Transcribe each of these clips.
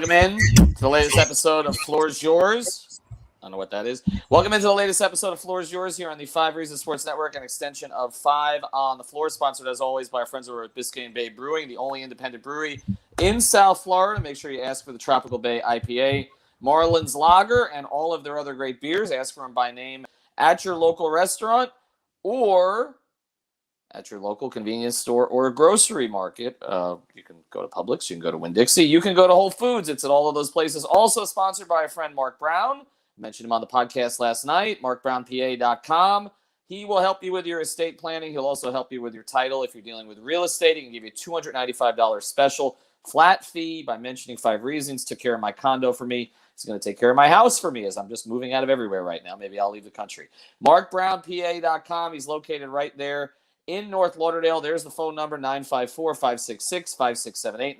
Welcome in to the latest episode of Floor's Yours. I don't know what that is. Welcome into the latest episode of Floor's Yours here on the 5 Reasons Sports Network, an extension of 5 on the Floor, sponsored as always by our friends over at Biscayne Bay Brewing, the only independent brewery in South Florida. Make sure you ask for the Tropical Bay IPA, Marlins Lager, and all of their other great beers. Ask for them by name at your local restaurant or at your local convenience store or grocery market. You can go to Publix, you can go to Winn-Dixie, you can go to Whole Foods. It's at all of those places. Also sponsored by our friend Mark Brown. I mentioned him on the podcast last night, markbrownpa.com. He will help you with your estate planning. He'll also help you with your title. If you're dealing with real estate, he can give you a $295 special flat fee by mentioning 5 Reasons. Took care of my condo for me. He's going to take care of my house for me as I'm just moving out of everywhere right now. Maybe I'll leave the country. markbrownpa.com. He's located right there in North Lauderdale. There's the phone number, 954-566-5678,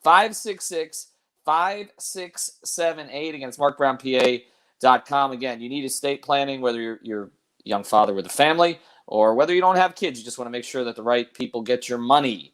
954-566-5678. Again, it's markbrownpa.com. Again, you need estate planning, whether you're a young father with a family or whether you don't have kids. You just want to make sure that the right people get your money.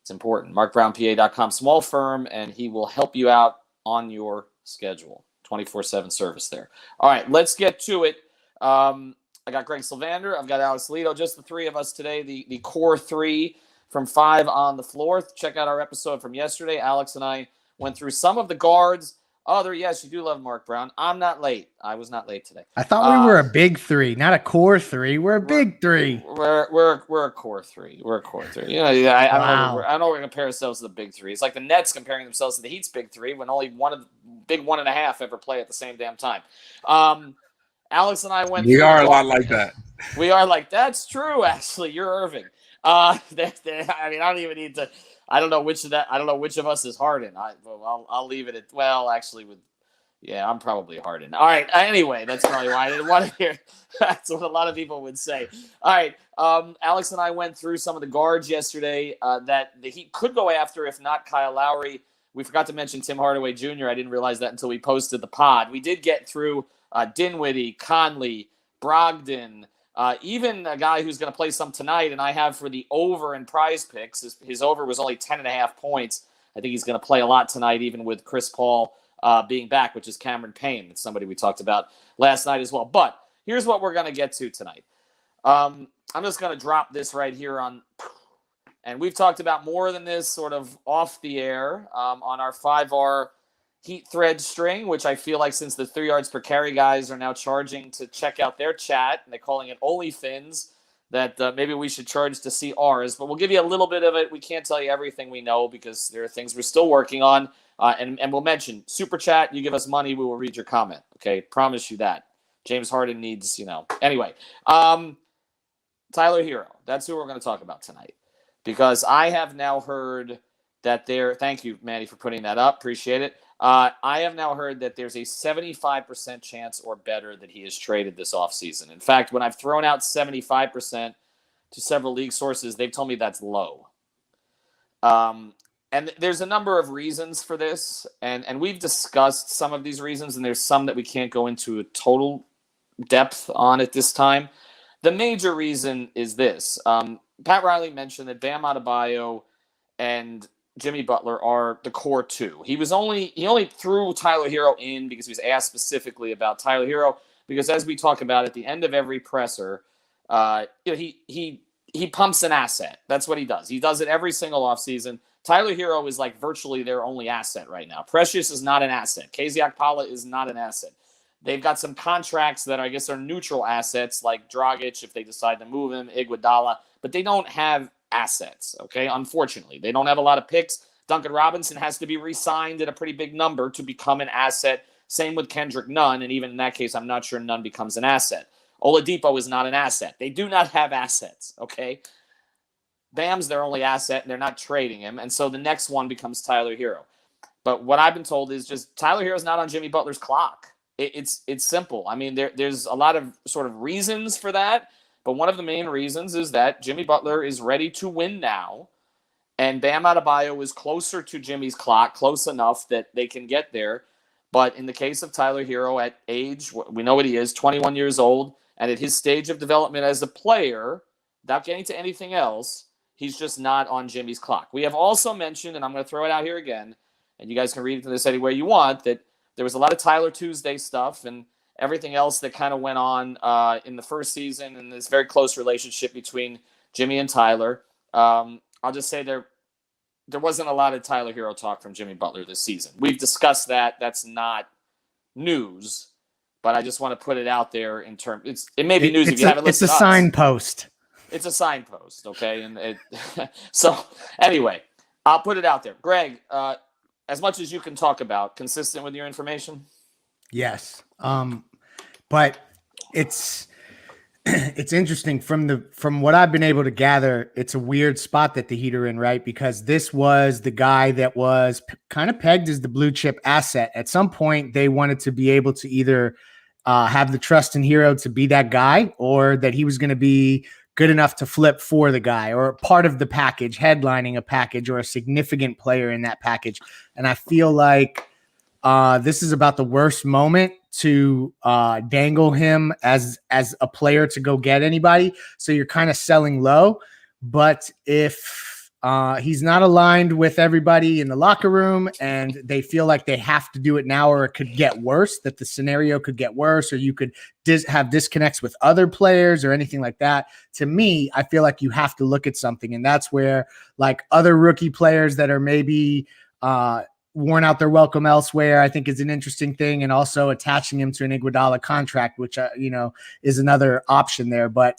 It's important. markbrownpa.com, small firm, and he will help you out on your schedule. 24/7 service there. All right, let's get to it. I got Greg Sylvander. I've got Alex Toledo. Just the three of us today, the core three from 5 on the Floor. Check out our episode from yesterday. Alex and I went through some of the guards. Yes, you do love Mark Brown. I'm not late. I was not late today. I thought we were a big three, not a core three. We're a big three. We're a core three. We're a core three. You know, I don't want to compare ourselves to the big three. It's like the Nets comparing themselves to the Heat's big three when only one of the big 1.5 ever play at the same damn time. Alex and I went. We are a lot like that. We are like, that's true. Actually, you're Irving. I mean, I don't even need to. I don't know which of us is Harden. I'll leave it at. Well, actually, I'm probably Harden. All right. Anyway, that's probably why I didn't want to hear. That's what a lot of people would say. All right. Alex and I went through some of the guards yesterday that the Heat could go after, if not Kyle Lowry. We forgot to mention Tim Hardaway Jr. I didn't realize that until we posted the pod. We did get through Dinwiddie, Conley, Brogdon, even a guy who's going to play some tonight, and I have for the over in Prize Picks. His over was only 10.5 points. I think he's going to play a lot tonight, even with Chris Paul being back, which is Cameron Payne. It's somebody we talked about last night as well. But here's what we're going to get to tonight. I'm just going to drop this right here on, and we've talked about more than this sort of off the air on our 5R Heat thread string, which I feel like since the 3 yards per carry guys are now charging to check out their chat, and they're calling it OnlyFins, that maybe we should charge to see ours. But we'll give you a little bit of it. We can't tell you everything we know because there are things we're still working on. And we'll mention Super Chat. You give us money, we will read your comment. Okay, promise you that. James Harden needs, Anyway, Tyler Hero. That's who we're going to talk about tonight. Because I have now heard that thank you, Manny, for putting that up. Appreciate it. I have now heard that there's a 75% chance or better that he is traded this offseason. In fact, when I've thrown out 75% to several league sources, they've told me that's low. And there's a number of reasons for this, and we've discussed some of these reasons, and there's some that we can't go into a total depth on at this time. The major reason is this. Pat Riley mentioned that Bam Adebayo and Jimmy Butler are the core two. He only threw Tyler Hero in because he was asked specifically about Tyler Hero, because as we talk about at the end of every presser, he pumps an asset. That's what he does. He does it every single offseason. Tyler Hero is like virtually their only asset right now. Precious is not an asset. KZ Okpala is not an asset. They've got some contracts that I guess are neutral assets, like Dragic if they decide to move him, Iguodala, but they don't have assets, okay? Unfortunately, they don't have a lot of picks. Duncan Robinson has to be re-signed at a pretty big number to become an asset. Same with Kendrick Nunn, and even in that case, I'm not sure Nunn becomes an asset. Oladipo is not an asset. They do not have assets, okay? Bam's their only asset, and they're not trading him, and so the next one becomes Tyler Hero. But what I've been told is just Tyler Hero's not on Jimmy Butler's clock. It's simple. I mean, there's a lot of sort of reasons for that, but one of the main reasons is that Jimmy Butler is ready to win now, and Bam Adebayo is closer to Jimmy's clock, close enough that they can get there. But in the case of Tyler Hero at age, we know what he is, 21 years old, and at his stage of development as a player, without getting to anything else, he's just not on Jimmy's clock. We have also mentioned, and I'm going to throw it out here again, and you guys can read this any way you want, that there was a lot of Tyler Tuesday stuff and everything else that kind of went on in the first season, and this very close relationship between Jimmy and Tyler. I'll just say there wasn't a lot of Tyler Hero talk from Jimmy Butler this season. We've discussed that. That's not news, but I just want to put it out there in terms. It may be news if you haven't listened to us. It's a signpost. It's a signpost, okay? And so anyway, I'll put it out there. Greg, as much as you can talk about, consistent with your information? Yes. But it's interesting from what I've been able to gather. It's a weird spot that the Heat are in, right? Because this was the guy that was kind of pegged as the blue chip asset. At some point, they wanted to be able to either have the trust in Hero to be that guy, or that he was going to be good enough to flip for the guy, or part of the package, headlining a package, or a significant player in that package. And I feel like this is about the worst moment to dangle him as a player to go get anybody. So you're kind of selling low. But if he's not aligned with everybody in the locker room and they feel like they have to do it now, or it could get worse, that the scenario could get worse, or you could have disconnects with other players or anything like that. To me, I feel like you have to look at something. And that's where, like, other rookie players that are maybe worn out their welcome elsewhere, I think is an interesting thing. And also attaching him to an Iguodala contract, which, is another option there. But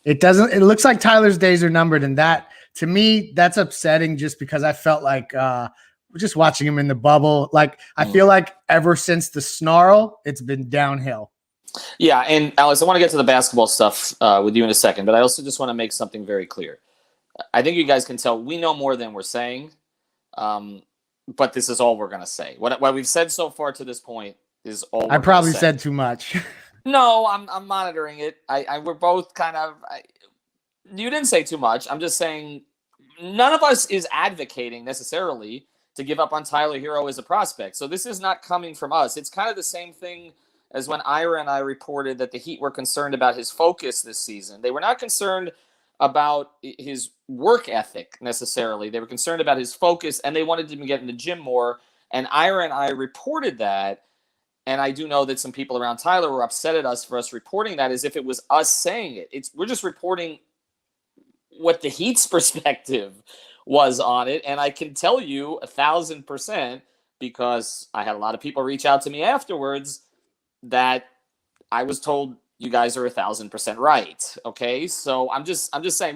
it looks like Tyler's days are numbered. And that, to me, that's upsetting, just because I felt like just watching him in the bubble. Like, I feel like ever since the snarl, it's been downhill. Yeah. And Alex, I want to get to the basketball stuff with you in a second, but I also just want to make something very clear. I think you guys can tell we know more than we're saying. But this is all we're going to say. What we've said so far to this point is all I probably said too much. No, I'm monitoring it. We're both kind of. You didn't say too much. I'm just saying none of us is advocating necessarily to give up on Tyler Hero as a prospect. So this is not coming from us. It's kind of the same thing as when Ira and I reported that the Heat were concerned about his focus this season. They were not concerned about his work ethic necessarily. They were concerned about his focus, and they wanted him to get in the gym more. And Ira and I reported that. And I do know that some people around Tyler were upset at us for us reporting that as if it was us saying it. We're just reporting what the Heat's perspective was on it. And I can tell you 1,000%, because I had a lot of people reach out to me afterwards, that I was told you guys are 1,000% right. Okay. So I'm just saying,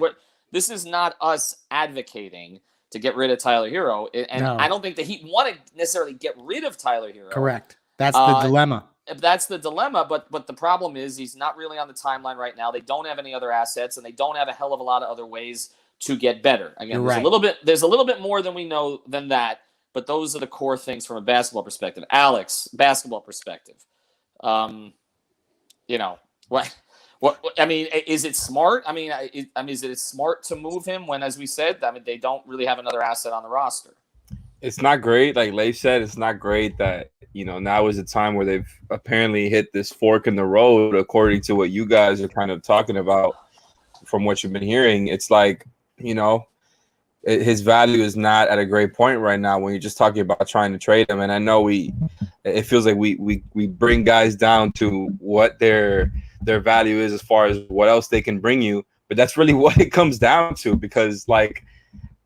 this is not us advocating to get rid of Tyler Hero. And no. I don't think the Heat want to necessarily get rid of Tyler Hero. Correct. That's the dilemma. That's the dilemma, but the problem is he's not really on the timeline right now. They don't have any other assets, and they don't have a hell of a lot of other ways to get better. Again, there's a little bit more than we know than that, but those are the core things from a basketball perspective. Alex, basketball perspective. What I mean, is it smart? I mean, is it smart to move him when, as we said, they don't really have another asset on the roster? It's not great. Like Leif said, it's not great that, now is a time where they've apparently hit this fork in the road, according to what you guys are kind of talking about from what you've been hearing. It's like, his value is not at a great point right now when you're just talking about trying to trade him. And I know it feels like we bring guys down to what their value is as far as what else they can bring you. But that's really what it comes down to, because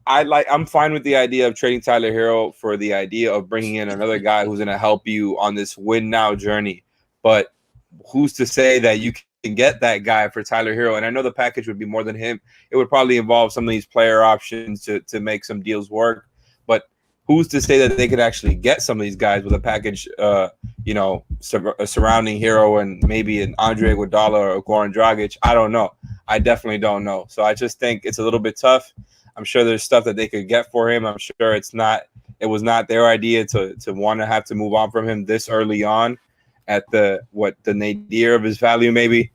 I'm fine with the idea of trading Tyler Hero for the idea of bringing in another guy who's going to help you on this win now journey. But who's to say that you can get that guy for Tyler Hero? And I know the package would be more than him. It would probably involve some of these player options to make some deals work. But who's to say that they could actually get some of these guys with a package, surrounding Hero and maybe an Andre Iguodala or Goran Dragic? I don't know. I definitely don't know. So I just think it's a little bit tough. I'm sure there's stuff that they could get for him. I'm sure it was not their idea to want to have to move on from him this early on at the nadir of his value maybe.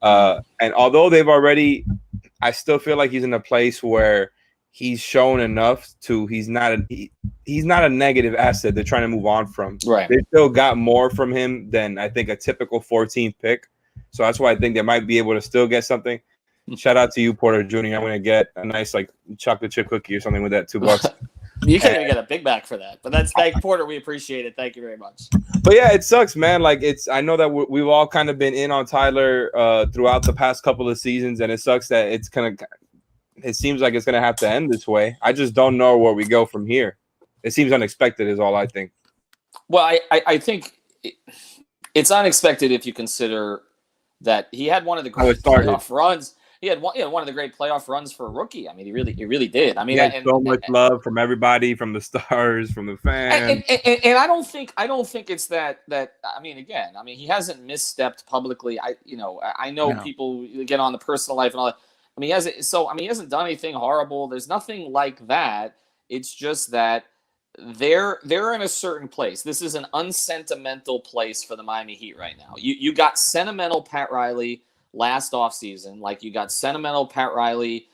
And although I still feel like he's in a place where he's shown enough he's not a negative asset they're trying to move on from. Right. They still got more from him than I think a typical 14th pick. So that's why I think they might be able to still get something. Shout out to you, Porter Jr. I'm going to get a nice chocolate chip cookie or something with that $2. You can't even get a Big Mac for that. But thank Porter. We appreciate it. Thank you very much. But yeah, it sucks, man. Like I know that we've all kind of been in on Tyler throughout the past couple of seasons, and it sucks that it seems like it's gonna have to end this way. I just don't know where we go from here. It seems unexpected, is all I think. Well, I think it's unexpected if you consider that he had one of the great playoff runs. He had one of the great playoff runs for a rookie. I mean, he really did. I mean, so much love from everybody, from the stars, from the fans. And I don't think it's that. I mean, again, he hasn't misstepped publicly. I know people get on the personal life and all that. I mean, he hasn't done anything horrible. There's nothing like that. It's just that they're in a certain place. This is an unsentimental place for the Miami Heat right now. You got sentimental Pat Riley last offseason, like you got sentimental Pat Riley,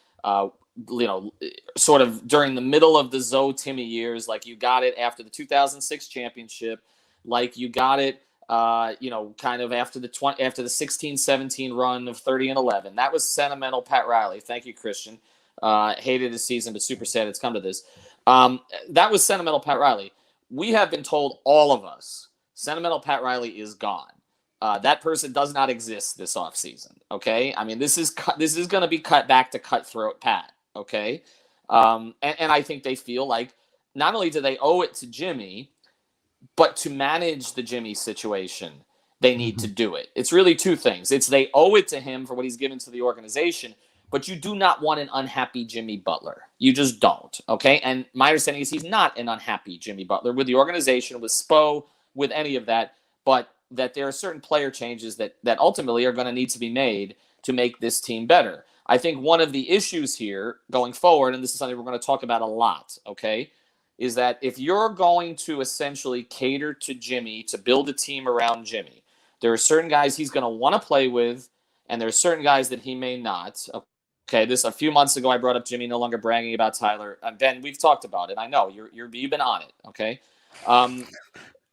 sort of during the middle of the Zoe Timmy years, like you got it after the 2006 championship, like you got it, kind of after the 16-17 run of 30-11. That was sentimental Pat Riley. Thank you, Christian. Hated his season, but super sad it's come to this. That was sentimental Pat Riley. We have been told, all of us, sentimental Pat Riley is gone. That person does not exist this offseason, okay? I mean, this is going to be cut back to cutthroat Pat, okay? And I think they feel like not only do they owe it to Jimmy, but to manage the Jimmy situation, they need to do it. It's really two things. It's they owe it to him for what he's given to the organization, but you do not want an unhappy Jimmy Butler. You just don't, okay? And my understanding is he's not an unhappy Jimmy Butler with the organization, with Spo, with any of that, but that there are certain player changes that ultimately are going to need to be made to make this team better. I think one of the issues here going forward, and this is something we're going to talk about a lot, okay, is that if you're going to essentially cater to Jimmy, to build a team around Jimmy, there are certain guys he's going to want to play with, and there are certain guys that he may not. Okay, a few months ago, I brought up Jimmy no longer bragging about Tyler. Ben, we've talked about it. I know you've been on it. Okay,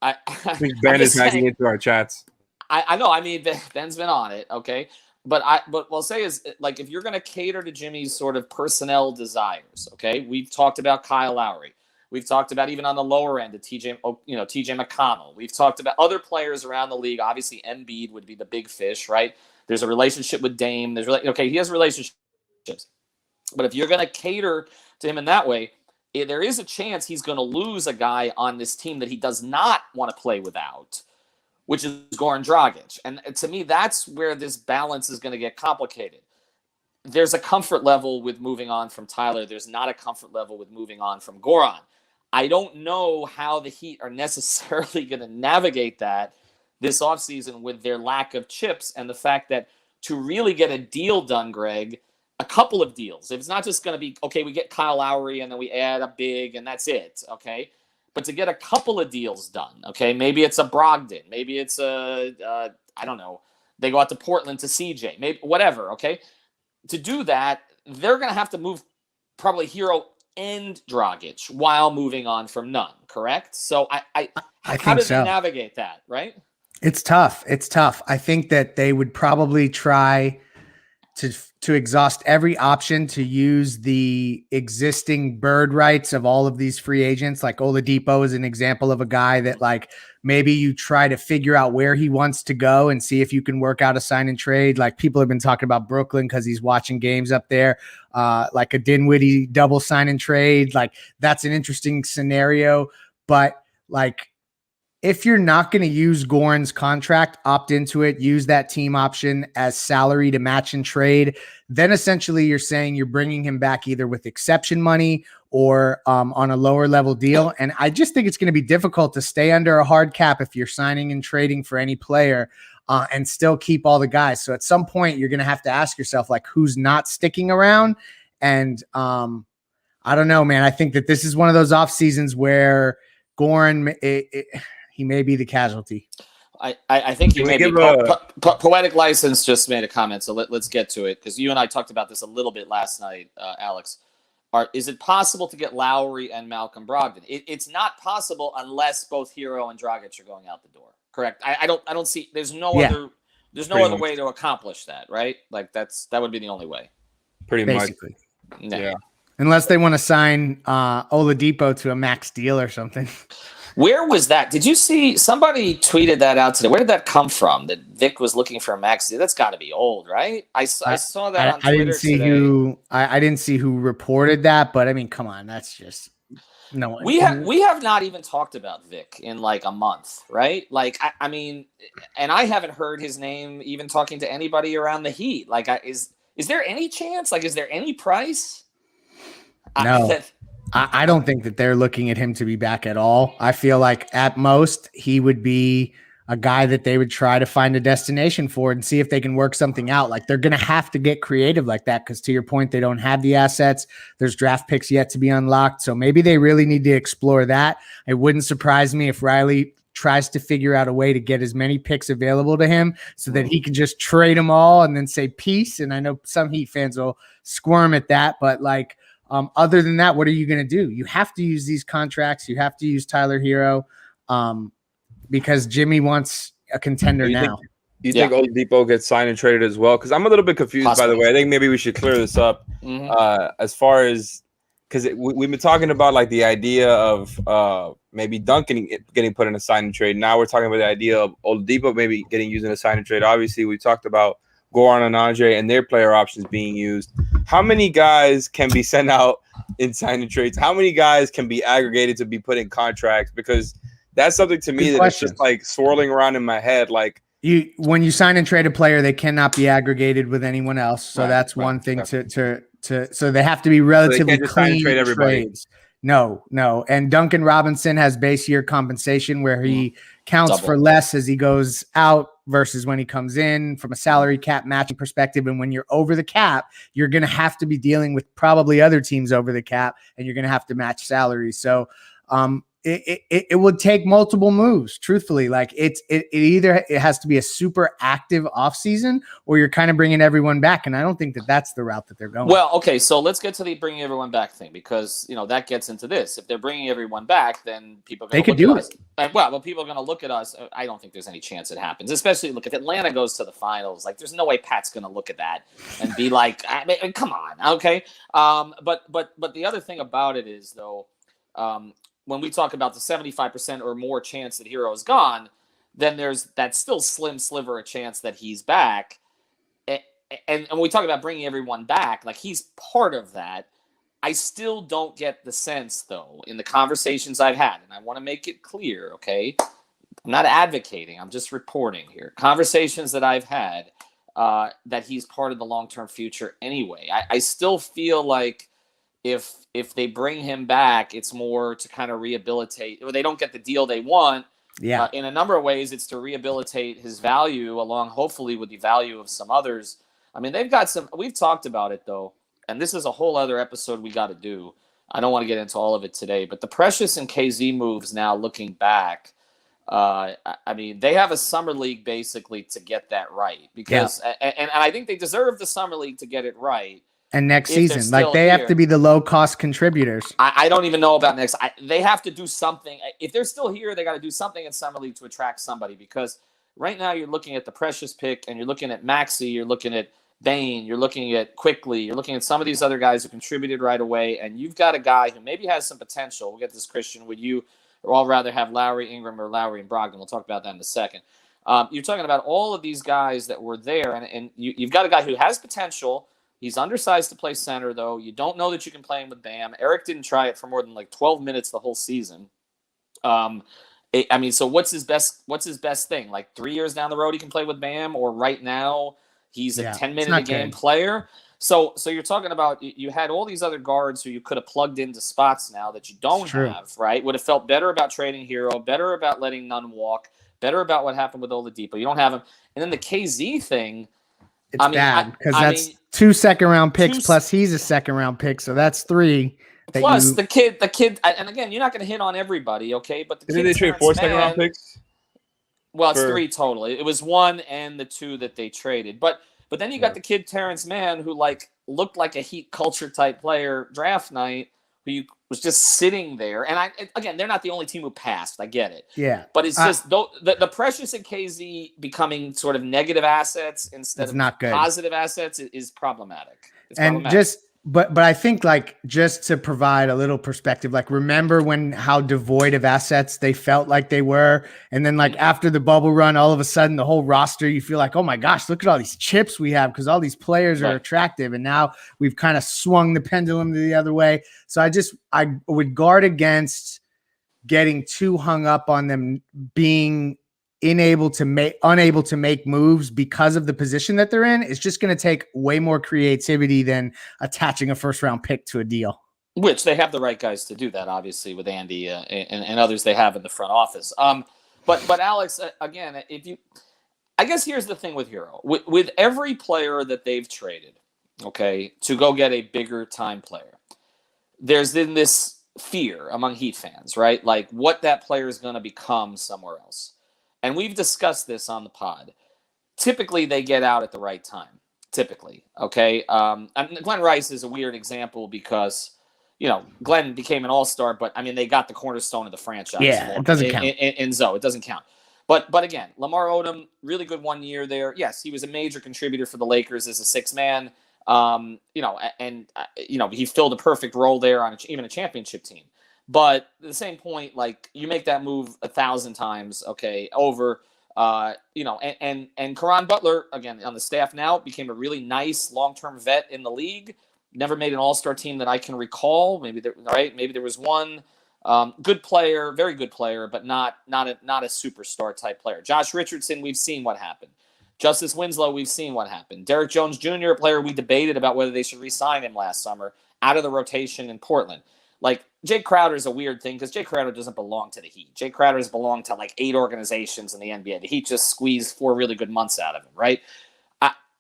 I think Ben is hacking into our chats. I know. I mean, Ben's been on it. Okay, but what I'll say is, like, if you're going to cater to Jimmy's sort of personnel desires, okay, we've talked about Kyle Lowry. We've talked about even on the lower end of TJ McConnell. We've talked about other players around the league. Obviously, Embiid would be the big fish, right? There's a relationship with Dame. He has relationships. But if you're going to cater to him in that way, there is a chance he's going to lose a guy on this team that he does not want to play without, which is Goran Dragic. And to me, that's where this balance is going to get complicated. There's a comfort level with moving on from Tyler. There's not a comfort level with moving on from Goran. I don't know how the Heat are necessarily going to navigate that this offseason with their lack of chips and the fact that to really get a deal done, Greg, a couple of deals. If it's not just going to be, okay, we get Kyle Lowry and then we add a big and that's it, okay? But to get a couple of deals done, okay? Maybe it's a Brogdon. Maybe it's I don't know. They go out to Portland to CJ. Maybe whatever, okay? To do that, they're going to have to move probably Hero and Dragic while moving on from Nunn, correct? So how do they navigate that, right? It's tough. I think that they would probably try to exhaust every option to use the existing bird rights of all of these free agents. Like Oladipo is an example of a guy that, like, maybe you try to figure out where he wants to go and see if you can work out a sign and trade. Like, people have been talking about Brooklyn because he's watching games up there, like a Dinwiddie double sign and trade. Like, that's an interesting scenario. But, like, if you're not going to use Goran's contract, opt into it, use that team option as salary to match and trade, then essentially you're saying you're bringing him back either with exception money or on a lower level deal. And I just think it's going to be difficult to stay under a hard cap if you're signing and trading for any player and still keep all the guys. So at some point you're going to have to ask yourself, like, who's not sticking around? And I don't know, man. I think that this is one of those off seasons where Goran, he may be the casualty. I think you may be. Poetic License just made a comment, so let's get to it, because you and I talked about this a little bit last night, Alex. Is it possible to get Lowry and Malcolm Brogdon? It's not possible unless both Hero and Dragic are going out the door. Correct. I don't see. There's no other way to accomplish that, right? Like that would be the only way. Pretty Basically. much. Yeah. unless they want to sign Oladipo to a max deal or something. Where was that? Did you see somebody tweeted that out today? Where did that come from? That Vic was looking for a max deal? That's got to be old, right? I saw that on Twitter I didn't see today. I didn't see who reported that, but I mean, come on, that's just no one. We have not even talked about Vic in like a month, right? Like I mean, and I haven't heard his name even talking to anybody around the Heat. Like, is there any chance? Like, is there any price? No. I don't think that they're looking at him to be back at all. I feel like at most he would be a guy that they would try to find a destination for and see if they can work something out. Like they're going to have to get creative like that because to your point, they don't have the assets. There's draft picks yet to be unlocked. So maybe they really need to explore that. It wouldn't surprise me if Riley tries to figure out a way to get as many picks available to him so that he can just trade them all and then say peace. And I know some Heat fans will squirm at that, but like, other than that, what are you going to do? You have to use these contracts. You have to use Tyler Hero because Jimmy wants a contender now. You think Oladipo gets signed and traded as well? Because I'm a little bit confused, Possibly. By the way. I think maybe we should clear this up as far as because we've been talking about like the idea of maybe Duncan getting put in a sign and trade. Now we're talking about the idea of Oladipo maybe getting used in a sign and trade. Obviously, we talked about Goran and Andre and their player options being used. How many guys can be sent out in sign and trades? How many guys can be aggregated to be put in contracts? Because that's something to me that's just like swirling around in my head. Like when you sign and trade a player, they cannot be aggregated with anyone else. So that's one thing to so they have to be relatively clean trades. No. And Duncan Robinson has base year compensation where he counts for less as he goes out versus when he comes in from a salary cap matching perspective. And when you're over the cap, you're going to have to be dealing with probably other teams over the cap and you're going to have to match salaries. So it would take multiple moves, truthfully. Like it either has to be a super active offseason or you're kind of bringing everyone back. And I don't think that that's the route that they're going. Well, okay, so let's get to the bringing everyone back thing because, that gets into this. If they're bringing everyone back, then people are going to look at us. Well, people are going to look at us. I don't think there's any chance it happens, especially look if Atlanta goes to the finals. Like there's no way Pat's going to look at that and be like, I mean, come on. Okay. But the other thing about it is though, when we talk about the 75% or more chance that Hero is gone, then there's that still slim sliver of chance that he's back. And when we talk about bringing everyone back, like he's part of that. I still don't get the sense, though, in the conversations I've had, and I want to make it clear, okay? I'm not advocating. I'm just reporting here. Conversations that I've had that he's part of the long-term future anyway. I still feel like if they bring him back, it's more to kind of rehabilitate, or they don't get the deal they want. Yeah. In a number of ways, it's to rehabilitate his value along, hopefully, with the value of some others. I mean, they've got some. We've talked about it though, and this is a whole other episode we got to do. I don't want to get into all of it today, but the Precious and KZ moves now, looking back. I mean, they have a summer league basically to get that right because, and I think they deserve the summer league to get it right. And next season, like they have to be the low cost contributors. I don't even know about next. They have to do something. If they're still here, they got to do something in summer league to attract somebody because right now you're looking at the Precious pick and you're looking at Maxey, you're looking at Bain, you're looking at Quickly, you're looking at some of these other guys who contributed right away, and you've got a guy who maybe has some potential. We'll get this, Christian. Would you or all rather have Lowry, Ingram, or Lowry and Brogdon? We'll talk about that in a second. You're talking about all of these guys that were there, and you've got a guy who has potential. He's undersized to play center, though. You don't know that you can play him with Bam. Eric didn't try it for more than like 12 minutes the whole season. I mean, so what's his best thing? Like 3 years down the road, he can play with Bam, or right now he's a 10-minute-a-game player. So you're talking about you had all these other guards who you could have plugged into spots now that you don't have, right? Would have felt better about trading Hero, better about letting none walk, better about what happened with Oladipo. You don't have him. And then the KZ thing, it's bad because that's 2 second-round picks plus he's a second-round pick, so that's 3. Plus the kid, and again, you're not going to hit on everybody, okay? But didn't they trade 4 second-round picks? Well, it's 3 total. It was 1 and the 2 that they traded, but then you got the kid Terrence Mann who looked like a Heat culture type player draft night, who was just sitting there. And again, they're not the only team who passed. I get it. Yeah. But it's just the Precious and KZ becoming sort of negative assets instead of not good. Positive assets is problematic. And just But I think like just to provide a little perspective, like remember when how devoid of assets they felt like they were, and then like after the bubble run, all of a sudden the whole roster, you feel like, oh my gosh, look at all these chips we have because all these players are attractive, and now we've kind of swung the pendulum to the other way. So I would guard against getting too hung up on them being unable to make moves because of the position that they're in. It's just going to take way more creativity than attaching a first round pick to a deal. Which they have the right guys to do that, obviously, with Andy and others they have in the front office. But Alex, again, I guess here's the thing with Hero. With every player that they've traded, okay, to go get a bigger time player, there's been this fear among Heat fans, right? Like what that player is going to become somewhere else. And we've discussed this on the pod. Typically, they get out at the right time. Typically, okay? Glenn Rice is a weird example because, Glenn became an all-star, but, they got the cornerstone of the franchise. Yeah, it doesn't count. In Zoe, it doesn't count. But again, Lamar Odom, really good 1 year there. Yes, he was a major contributor for the Lakers as a sixth man. He filled a perfect role there on even a championship team. But at the same point, like you make that move 1,000 times, okay, over, and Caron Butler, again, on the staff now, became a really nice long-term vet in the league. Never made an all-star team that I can recall. Maybe there was one good player, very good player, but not a superstar type player. Josh Richardson, we've seen what happened. Justice Winslow, we've seen what happened. Derek Jones Jr., a player we debated about whether they should re-sign him last summer, out of the rotation in Portland. Like, Jay Crowder is a weird thing because Jay Crowder doesn't belong to the Heat. Jay Crowder has belonged to like 8 organizations in the NBA. The Heat just squeezed 4 really good months out of him, right?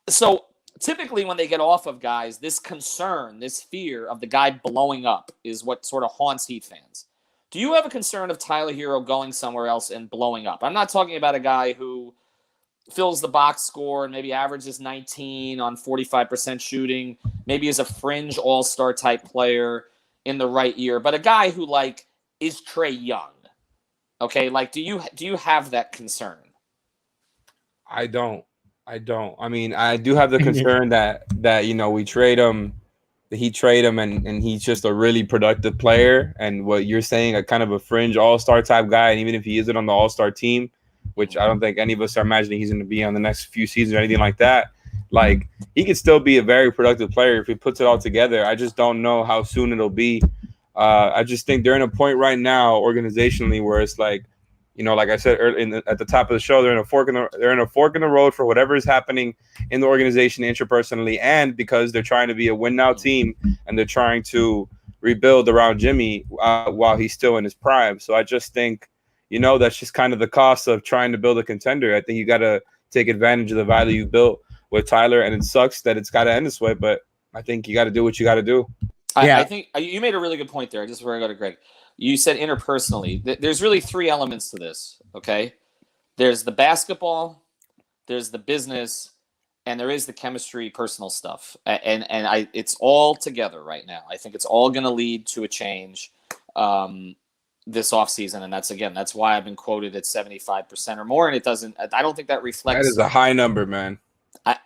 So typically when they get off of guys, this concern, this fear of the guy blowing up is what sort of haunts Heat fans. Do you have a concern of Tyler Hero going somewhere else and blowing up? I'm not talking about a guy who fills the box score and maybe averages 19 on 45% shooting, maybe is a fringe all-star type player in the right year, but a guy who like is Trae Young. Okay, like do you have that concern? I don't. I do have the concern that we trade him, the Heat trade him, and he's just a really productive player. And what you're saying, a kind of a fringe all-star type guy, and even if he isn't on the all-star team, which I don't think any of us are imagining he's going to be on the next few seasons or anything like that, like he could still be a very productive player if he puts it all together. I just don't know how soon it'll be. I just think they're in a point right now organizationally where it's like, like I said at the top of the show, they're in a fork in the road for whatever is happening in the organization interpersonally, and because they're trying to be a win now team and they're trying to rebuild around Jimmy while he's still in his prime. So I just think, that's just kind of the cost of trying to build a contender. I think you got to take advantage of the value you built with Tyler, and it sucks that it's got to end this way, but I think you got to do what you got to do. I think you made a really good point there. Just before I go to Greg, you said interpersonally. There's really 3 elements to this, okay? There's the basketball, there's the business, and there is the chemistry, personal stuff. And it's all together right now. I think it's all going to lead to a change this offseason, and that's why I've been quoted at 75% or more, and I don't think that reflects. That is a high number, man.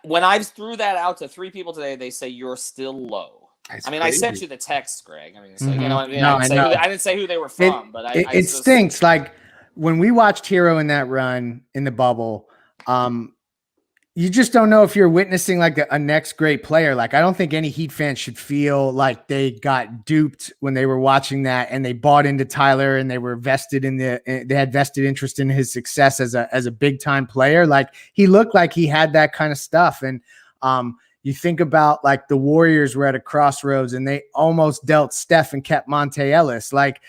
When I threw that out to 3 people today, they say you're still low. That's crazy. I sent you the text, Greg. So, Mm-hmm. I didn't say who they were from, but it stinks. Like when we watched Hero in that run in the bubble, you just don't know if you're witnessing like a next great player. Like I don't think any Heat fan should feel like they got duped when they were watching that and they bought into Tyler and they were they had vested interest in his success as a big time player. Like he looked like he had that kind of stuff. And you think about like the Warriors were at a crossroads and they almost dealt Steph and kept Monte Ellis. Like,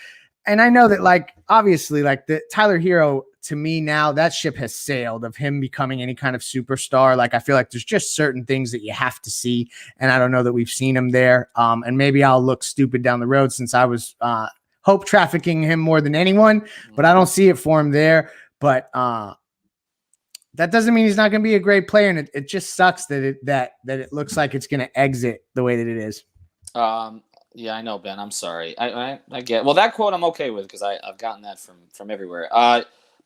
and I know that like, obviously like the Tyler Hero to me now, that ship has sailed of him becoming any kind of superstar. Like, I feel like there's just certain things that you have to see. And I don't know that we've seen him there. And maybe I'll look stupid down the road since I was hope trafficking him more than anyone, but I don't see it for him there. But, that doesn't mean he's not going to be a great player, and it just sucks that it looks like it's going to exit the way that it is. Yeah, I know, Ben. I'm sorry. I get. Well, that quote I'm okay with because I've gotten that from everywhere.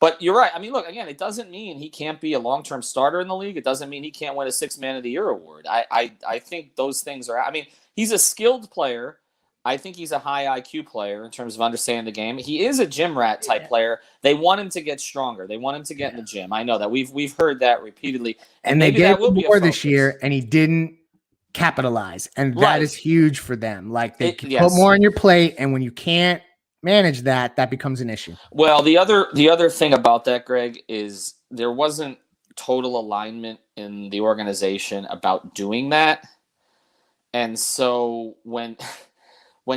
But you're right. I mean, look, again, it doesn't mean he can't be a long-term starter in the league. It doesn't mean he can't win a 6th Man of the Year award. I think those things are. I mean, he's a skilled player. I think he's a high IQ player in terms of understanding the game. He is a gym rat type player. They want him to get stronger. They want him to get in the gym. I know that we've heard that repeatedly. And they gave him more this year, and he didn't capitalize, and that is huge for them. Like they put more on your plate, and when you can't manage that, that becomes an issue. Well, the other thing about that, Greg, is there wasn't total alignment in the organization about doing that, and so when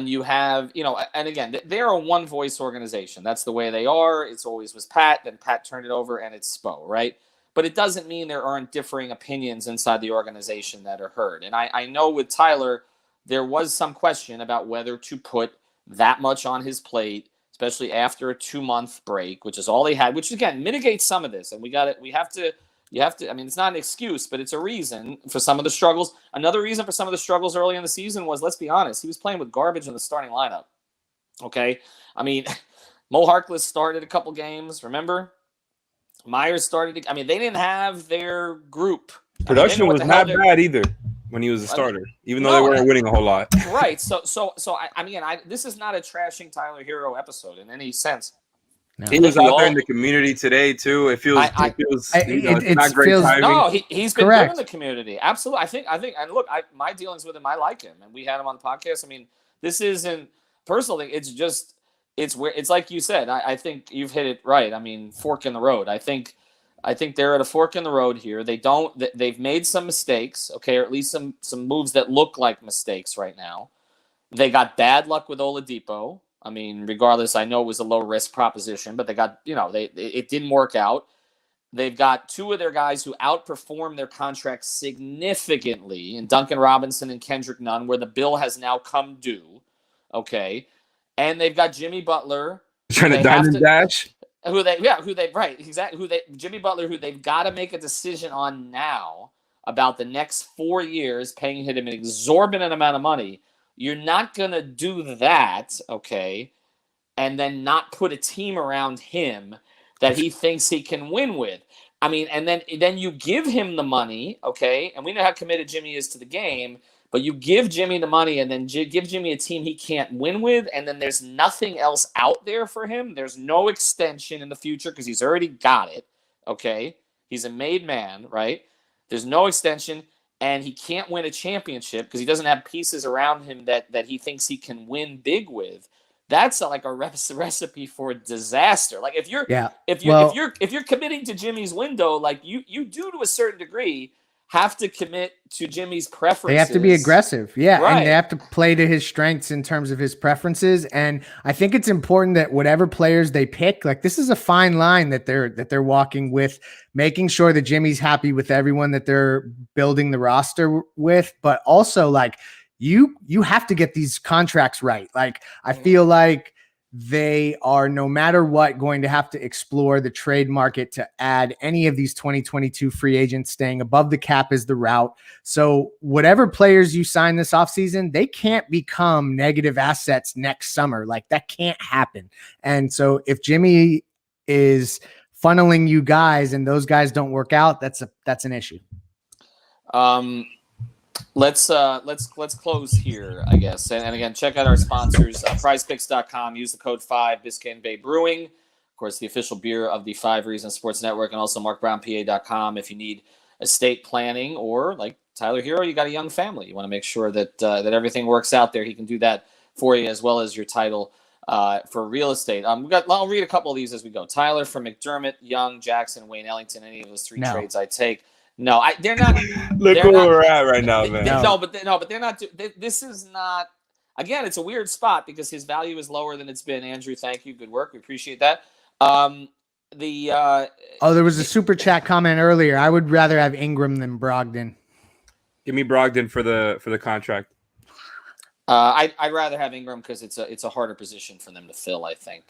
you have, and again, they're a one voice organization. That's the way they are. It's always was Pat, then Pat turned it over, and it's Spo, right? But it doesn't mean there aren't differing opinions inside the organization that are heard. And I know with Tyler, there was some question about whether to put that much on his plate, especially after a 2-month break, which is all they had, which again mitigates some of this. And you have to, I mean, it's not an excuse, but it's a reason for some of the struggles. Another reason for some of the struggles early in the season was, let's be honest, he was playing with garbage in the starting lineup. Okay. I mean, Mo Harkless started a couple games, remember? Myers started. They didn't have their group. Production was not bad either when he was a starter, even though they weren't winning a whole lot. Right. So this is not a trashing Tyler Hero episode in any sense. No. He was out there in the community today too. It feels it's not great timing. No, he's been good in the community. Absolutely. I think, and look, my dealings with him, I like him, and we had him on the podcast. I mean, this isn't personally. It's where it's like you said. I think you've hit it right. I mean, fork in the road. I think they're at a fork in the road here. They've made some mistakes, okay, or at least some moves that look like mistakes right now. They got bad luck with Oladipo. I mean, regardless, I know it was a low risk proposition, but they got it didn't work out. They've got two of their guys who outperformed their contracts significantly in Duncan Robinson and Kendrick Nunn, where the bill has now come due. Okay. And they've got Jimmy Butler. Trying to diamond dash? Jimmy Butler, who they've got to make a decision on now about the next 4 years, paying him an exorbitant amount of money. You're not going to do that, okay, and then not put a team around him that he thinks he can win with. I mean, and then you give him the money, okay, and we know how committed Jimmy is to the game, but you give Jimmy the money and then give Jimmy a team he can't win with, and then there's nothing else out there for him. There's no extension in the future because he's already got it, okay? He's a made man, right? There's no extension, and he can't win a championship because he doesn't have pieces around him that he thinks he can win big with. That's like a recipe for disaster. Like if you're committing to Jimmy's window, like you do to a certain degree have to commit to Jimmy's preferences. They have to be aggressive. Yeah. Right. And they have to play to his strengths in terms of his preferences. And I think it's important that whatever players they pick, like this is a fine line that they're walking with, making sure that Jimmy's happy with everyone that they're building the roster with, but also like you have to get these contracts right. Like I feel like they are, no matter what, going to have to explore the trade market to add any of these 2022 free agents. Staying above the cap is the route. So whatever players you sign this offseason, they can't become negative assets next summer. Like that can't happen. And so if Jimmy is funneling you guys and those guys don't work out, that's an issue. Let's close here, I guess. And again, check out our sponsors, prizepicks.com. Use the code 5, Biscayne Bay Brewing. Of course, the official beer of the 5 Reasons Sports Network, and also markbrownpa.com. If you need estate planning or like Tyler Hero, you got a young family. You want to make sure that everything works out there. He can do that for you, as well as your title for real estate. I'll read a couple of these as we go. Tyler from McDermott, Young, Jackson, Wayne Ellington. Any of those three trades I take. No, they're not. Look where we're at right now, man. But they're not. This is not. Again, it's a weird spot because his value is lower than it's been. Andrew, thank you. Good work. We appreciate that. There was a super chat comment earlier. I would rather have Ingram than Brogdon. Give me Brogdon for the contract. I'd rather have Ingram because it's a harder position for them to fill. I think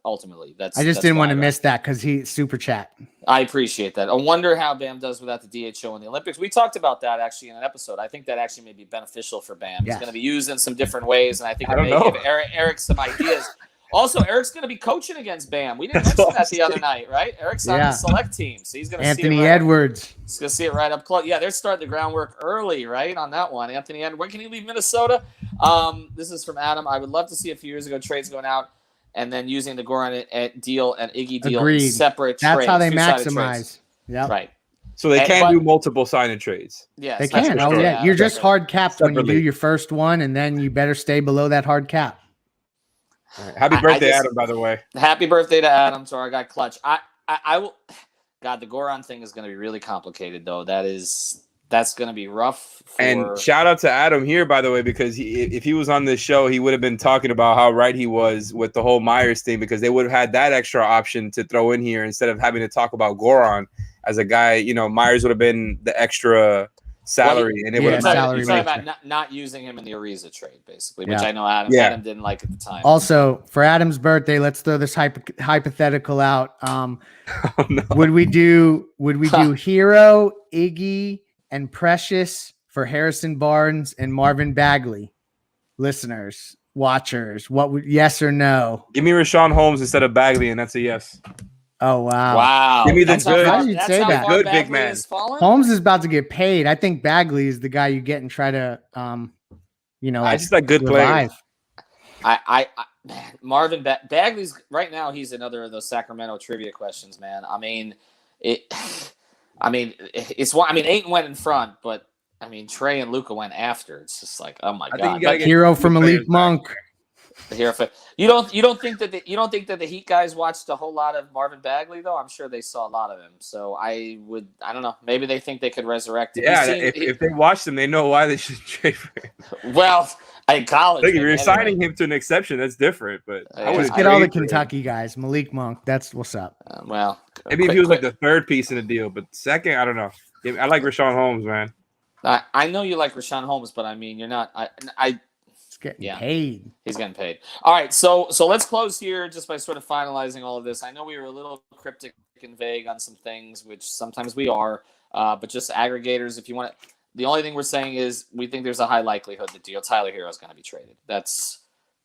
ultimately I didn't want to miss that because he's super chat. I appreciate that. I wonder how Bam does without the DHO in the Olympics. We talked about that actually in an episode. I think that actually may be beneficial for Bam. He's going to be used in some different ways, and I think it may give Eric some ideas. Also, Eric's going to be coaching against Bam. We didn't That's mention what that I'm the other night, right? Eric's on Yeah. the select team, so he's going to see Anthony it right Edwards. He's going to see it right up close. Yeah, they're starting the groundwork early, right, on that one. Anthony Edwards. When can he leave Minnesota? This is from Adam. I would love to see a few years ago trades going out and then using the Goran deal and Iggy deal in Agreed. separate That's trades. how they two-sided maximize. trades. Yeah. Right. So they can But- do multiple sign and trades. Yes, They that's can. for Oh sure. yeah. You're just Right. hard capped when you do Separately. your first one, and then you better stay below that hard cap. All right. Happy I birthday, just- Adam, by the way. Happy birthday to Adam, to our guy Clutch. I will. God, the Goran thing is going to be really complicated, though. That's going to be rough. And shout out to Adam here, by the way, because if he was on this show, he would have been talking about how right he was with the whole Myers thing, because they would have had that extra option to throw in here instead of having to talk about Goran as a guy. You know, Myers would have been the extra salary, and it would yeah, have salary You're talking match. about not using him in the Ariza trade, basically, which Yeah. I know Adam didn't like at the time. Also, for Adam's birthday, let's throw this hypothetical out. Oh, no. Would we do Hero, Iggy, and Precious for Harrison Barnes and Marvin Bagley? Listeners, watchers, what would yes or no? Give me Rashawn Holmes instead of Bagley, and that's a yes. Oh wow. Wow. Give me the That's how good- far- How do you that's say how that? far Good big Bagley man. has fallen? Holmes is about to get paid. I think Bagley is the guy you get and try to I just like good revive. players. Man, Marvin Bagley's right now. He's another of those Sacramento trivia questions, man. It's 8 went in front, but I mean Trey and Luka went after. It's just like, oh my I think god. you gotta But get Hero good from players Malik back. Monk. here, you don't think that the Heat guys watched a whole lot of Marvin Bagley though? I'm sure they saw a lot of him. So I don't know. Maybe they think they could resurrect him. Yeah, You've seen- if they watch them, they know why they should trade for him. well, in college, Look, if maybe, you're anyway. signing him to an exception, that's different. But Yeah. I would Let's get all the Kentucky guys. Malik Monk. That's what's up. Well, Maybe if he was like the third piece in the deal, but second, I don't know. I like Rashawn Holmes, man. I know you like Rashawn Holmes, but I mean, you're not. It's getting Yeah. paid. He's getting paid. All right, so let's close here just by sort of finalizing all of this. I know we were a little cryptic and vague on some things, which sometimes we are, but just aggregators. If you want to, the only thing we're saying is we think there's a high likelihood that Tyler Hero is going to be traded.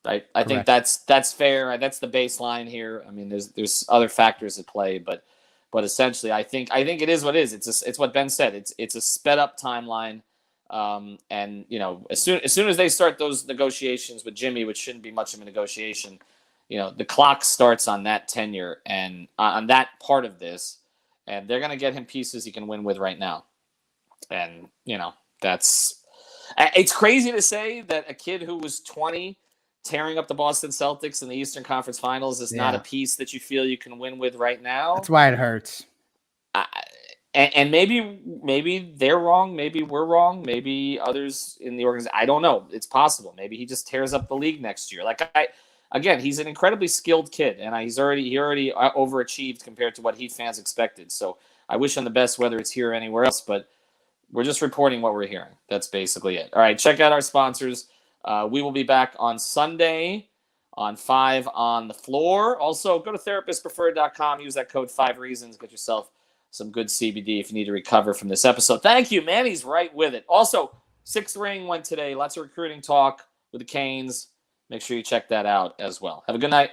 I think that's fair. That's the baseline here. I mean, there's other factors at play, but essentially, I think it is what it is. It's what Ben said. It's a sped up timeline. And as soon as they start those negotiations with Jimmy, which shouldn't be much of a negotiation, the clock starts on that tenure and on that part of this, and they're going to get him pieces he can win with right now. And it's crazy to say that a kid who was 20 tearing up the Boston Celtics in the Eastern Conference Finals is not a piece that you feel you can win with right now. That's why it hurts. And maybe they're wrong. Maybe we're wrong. Maybe others in the organization. I don't know. It's possible. Maybe he just tears up the league next year. Again, he's an incredibly skilled kid, and he already overachieved compared to what Heat fans expected. So I wish him the best, whether it's here or anywhere else. But we're just reporting what we're hearing. That's basically it. All right, check out our sponsors. We will be back on Sunday on 5 on the Floor. Also, go to therapistpreferred.com. Use that code 5reasons. Get yourself some good CBD if you need to recover from this episode. Thank you, man. He's right with it. Also, 6th ring went today. Lots of recruiting talk with the Canes. Make sure you check that out as well. Have a good night.